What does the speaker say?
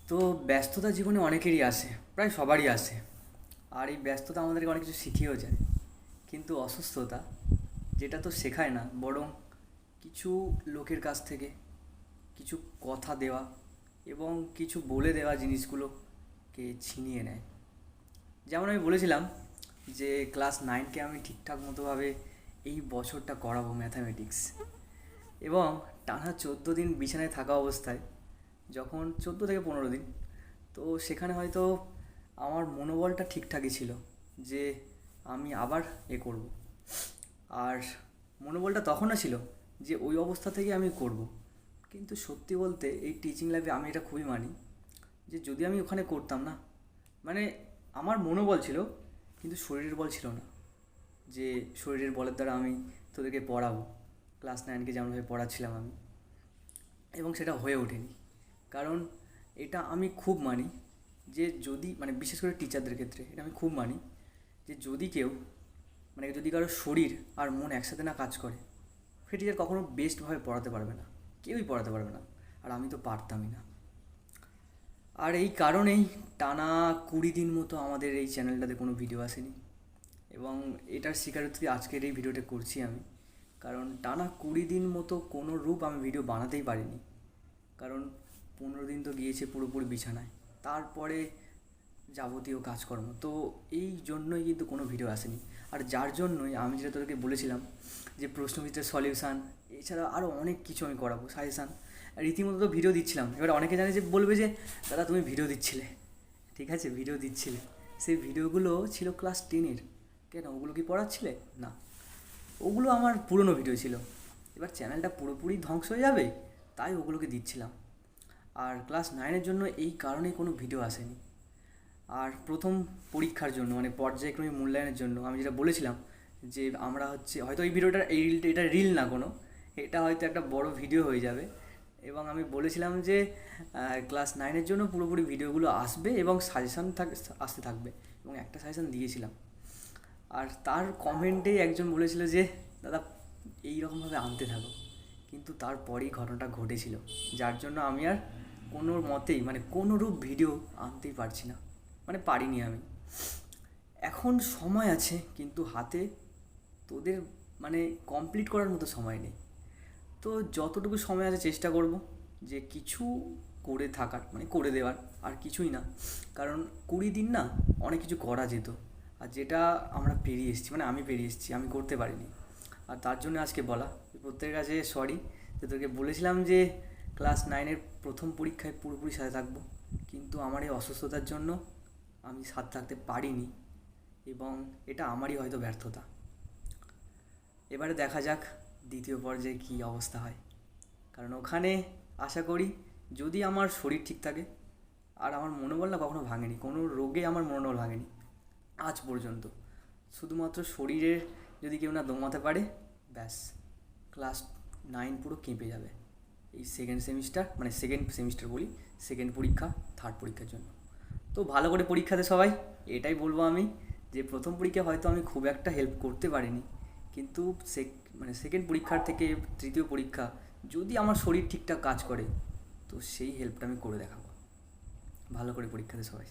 তো ব্যস্ততা জীবনে অনেকেরই আসে, প্রায় সবারই আসে। আর এই ব্যস্ততা আমাদেরকে অনেক কিছু শিখিয়েও যায়। কিন্তু অসুস্থতা, যেটা তো শেখায় না, বরং কিছু লোকের কাছ থেকে কিছু কথা দেওয়া এবং কিছু বলে দেওয়া জিনিসগুলোকে ছিনিয়ে নেয়। যেমন আমি বলেছিলাম যে ক্লাস 9কে আমি ঠিকঠাক মতোভাবে এই বছরটা করাবো ম্যাথামেটিক্স, এবং টানা 14 দিন বিছানায় থাকা অবস্থায়, যখন 14 থেকে 15 দিন, তো সেখানে হয়তো আমার মনোবলটা ঠিকঠাকই ছিল যে আমি আবার করব। আর মনোবলটা তখনও ছিল যে ওই অবস্থা থেকে আমি করব। কিন্তু সত্যি বলতে এই টিচিং লাইফে আমি এটা খুবই মানি যে যদি আমি ওখানে করতাম না, মানে আমার মনোবল ছিল কিন্তু শরীরের বল ছিল না, যে শরীরের বলের দ্বারা আমি তোদেরকে পড়াবো ক্লাস 9কে যেমনভাবে পড়াচ্ছিলাম আমি, এবং সেটা হয়ে ওঠেনি। কারণ এটা আমি খুব মানি যে যদি, মানে বিশেষ করে টিচারদের ক্ষেত্রে এটা আমি খুব মানি যে যদি কেউ, মানে যদি কারো শরীর আর মন একসাথে না কাজ করে, সে টিচার কখনো বেস্টভাবে পড়াতে পারবে না, কেউই পড়াতে পারবে না। আর আমি তো পারতামই না। আর এই কারণেই টানা 20 দিন মতো আমাদের এই চ্যানেলটাতে কোনো ভিডিও আসেনি, এবং এটার স্বীকারোক্তি আজকের এই ভিডিওটা করছি আমি। কারণ টানা 20 দিন মতো কোনো রূপ আমি ভিডিও বানাতেই পারিনি। কারণ 15 দিন তো গিয়েছে পুরোপুরি বিছানায়, তারপরে যাবতীয় কাজকর্ম, তো এই জন্যই কিন্তু কোনো ভিডিও আসেনি। আর যার জন্যই আমি যেটা তোদেরকে বলেছিলাম যে প্রশ্নবিচিত্রের সলিউশান, এছাড়া আরও অনেক কিছু আমি করাবো, সাজেশান, রীতিমতো তো ভিডিও দিচ্ছিলাম। এবার অনেকে জানে যে বলবে যে দাদা তুমি ভিডিও দিচ্ছিলে, ঠিক আছে ভিডিও দিচ্ছিলে, সেই ভিডিওগুলো ছিল ক্লাস 10-এর। কেন, ওগুলো কি পড়াচ্ছিলে? না, ওগুলো আমার পুরনো ভিডিও ছিল। এবার চ্যানেলটা পুরোপুরি ধ্বংস হয়ে যাবে, তাই ওগুলোকে দিচ্ছিলাম। আর ক্লাস 9-এর জন্য এই কারণেই কোনো ভিডিও আসেনি। আর প্রথম পরীক্ষার জন্য, মানে পর্যায়ক্রমিক মূল্যায়নের জন্য আমি যেটা বলেছিলাম যে আমরা হচ্ছে হয়তো এই ভিডিওটা, এই রিলটা, এটা রিল না কোনো, এটা হয়তো একটা বড় ভিডিও হয়ে যাবে। এবং আমি বলেছিলাম যে ক্লাস 9-এর জন্য পুরোপুরি ভিডিওগুলো আসবে এবং সাজেশান আসতে থাকবে, এবং একটা সাজেশান দিয়েছিলাম। আর তার কমেন্টেই একজন বলেছিল যে দাদা এই রকমভাবে আনতে থাকো। কিন্তু তারপরেই ঘটনাটা ঘটেছিল, যার জন্য আমি আর কোনো মতেই, মানে কোনোরূপ ভিডিও আনতেই পারছি না, মানে পারিনি আমি। এখন সময় আছে কিন্তু হাতে তোদের, মানে কমপ্লিট করার মতো সময় নেই। তো যতটুকু সময় আছে চেষ্টা করব যে কিছু করে থাকার, মানে করে দেওয়ার, আর কিছুই না। কারণ 20 দিন না অনেক কিছু করা যেত, আর যেটা আমরা পেরিয়ে এসেছি, মানে আমি পেরিয়ে এসেছি, আমি করতে পারিনি। আর তার জন্য আজকে বলা, প্রত্যেকের কাছে সরি যে তোকে বলেছিলাম যে ক্লাস 9-এর প্রথম পরীক্ষায় পুরোপুরি সাথে থাকবো, কিন্তু আমার এই অসুস্থতার জন্য আমি সাথে থাকতে পারিনি, এবং এটা আমারই হয়তো ব্যর্থতা। এবারে দেখা যাক দ্বিতীয় পর্যায়ে কী অবস্থা হয়। কারণ ওখানে আশা করি যদি আমার শরীর ঠিক থাকে, আর আমার মনোবল না কখনো ভাঙেনি, কোনো রোগে আমার মনোবল ভাঙেনি আজ পর্যন্ত। শুধুমাত্র শরীরের যদি কেউ না দমাতে পারে, ব্যাস ক্লাস 9 পুরো কেঁপে যাবে এই সেকেন্ড সেমিস্টার, মানে সেকেন্ড সেমিস্টার বলি, সেকেন্ড পরীক্ষা, থার্ড পরীক্ষার জন্য। তো ভালো করে পরীক্ষা দে সবাই, এটাই বলবো আমি। যে প্রথম পরীক্ষা হয়তো আমি খুব একটা হেল্প করতে পারিনি, কিন্তু মানে সেকেন্ড পরীক্ষার থেকে তৃতীয় পরীক্ষা যদি আমার শরীর ঠিকঠাক কাজ করে, তো সেই হেল্পটা আমি করে দেখাবো। ভালো করে পরীক্ষা দে সবাই।